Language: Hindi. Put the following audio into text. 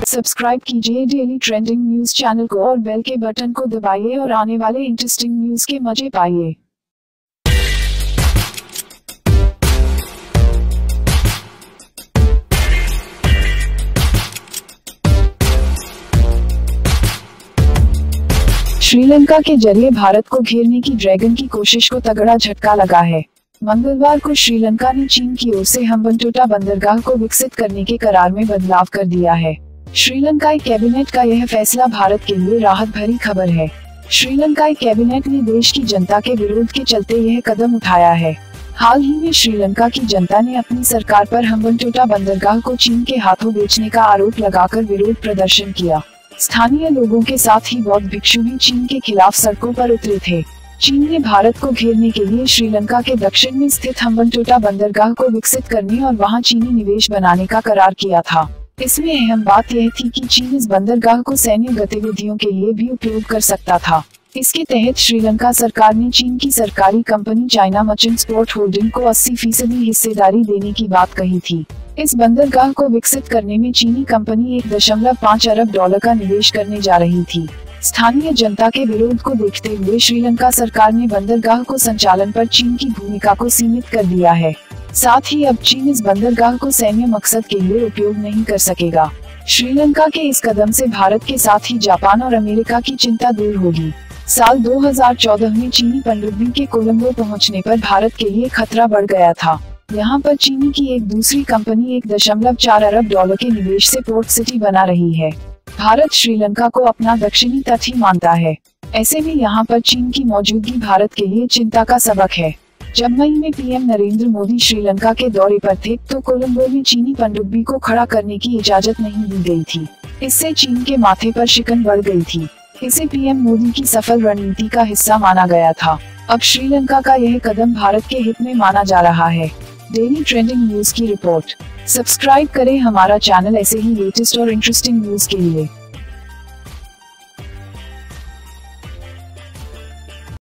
सब्सक्राइब कीजिए डेली ट्रेंडिंग न्यूज चैनल को और बेल के बटन को दबाइए और आने वाले इंटरेस्टिंग न्यूज के मजे पाइए। श्रीलंका के जरिए भारत को घेरने की ड्रैगन की कोशिश को तगड़ा झटका लगा है। मंगलवार को श्रीलंका ने चीन की ओर से हम्बनटोटा बंदरगाह को विकसित करने के करार में बदलाव कर दिया है। श्रीलंकाई कैबिनेट का यह फैसला भारत के लिए राहत भरी खबर है। श्रीलंकाई कैबिनेट ने देश की जनता के विरोध के चलते यह कदम उठाया है। हाल ही में श्रीलंका की जनता ने अपनी सरकार पर हम्बनटोटा बंदरगाह को चीन के हाथों बेचने का आरोप लगाकर विरोध प्रदर्शन किया। स्थानीय लोगों के साथ ही बौद्ध भिक्षु भी चीन के खिलाफ सड़कों पर उतरे थे। चीन ने भारत को घेरने के लिए श्रीलंका के दक्षिण में स्थित हम्बनटोटा बंदरगाह को विकसित करने और वहां चीनी निवेश बनाने का करार किया था। इसमें अहम बात यह थी कि चीन इस बंदरगाह को सैन्य गतिविधियों के लिए भी उपयोग कर सकता था। इसके तहत श्रीलंका सरकार ने चीन की सरकारी company China merchants port holding को 80% हिस्सेदारी देने की बात कही थी। इस बंदरगाह को विकसित करने में चीनी कंपनी 1.5 अरब डॉलर का निवेश करने जा रही थी। स्थानीय जनता के विरोध को देखते हुए श्रीलंका सरकार ने बंदरगाह को संचालन पर चीन की भूमिका को सीमित कर दिया है। साथ ही अब चीन इस बंदरगाह को सैन्य मकसद के लिए उपयोग नहीं कर सकेगा। श्रीलंका के इस कदम से भारत के साथ ही जापान और अमेरिका की चिंता दूर होगी। साल 2014 में चीनी पनडुब्बी के कोलंबो पहुंचने पर भारत के लिए खतरा बढ़ गया था। यहाँ पर चीनी की एक दूसरी कंपनी 1.4 अरब डॉलर के निवेश से पोर्ट सिटी बना रही है। भारत श्रीलंका को अपना दक्षिणी तट ही मानता है। ऐसे में यहाँ पर चीन की मौजूदगी भारत के लिए चिंता का सबक है। जब मई में पीएम नरेंद्र मोदी श्रीलंका के दौरे पर थे तो कोलंबो में चीनी पनडुब्बी को खड़ा करने की इजाजत नहीं दी गई थी। इससे चीन के माथे पर शिकन बढ़ गई थी। इसे पीएम मोदी की सफल रणनीति का हिस्सा माना गया था। अब श्रीलंका का यह कदम भारत के हित में माना जा रहा है। डेली ट्रेंडिंग न्यूज की रिपोर्ट। सब्सक्राइब करें हमारा चैनल ऐसे ही लेटेस्ट और इंटरेस्टिंग न्यूज के लिए।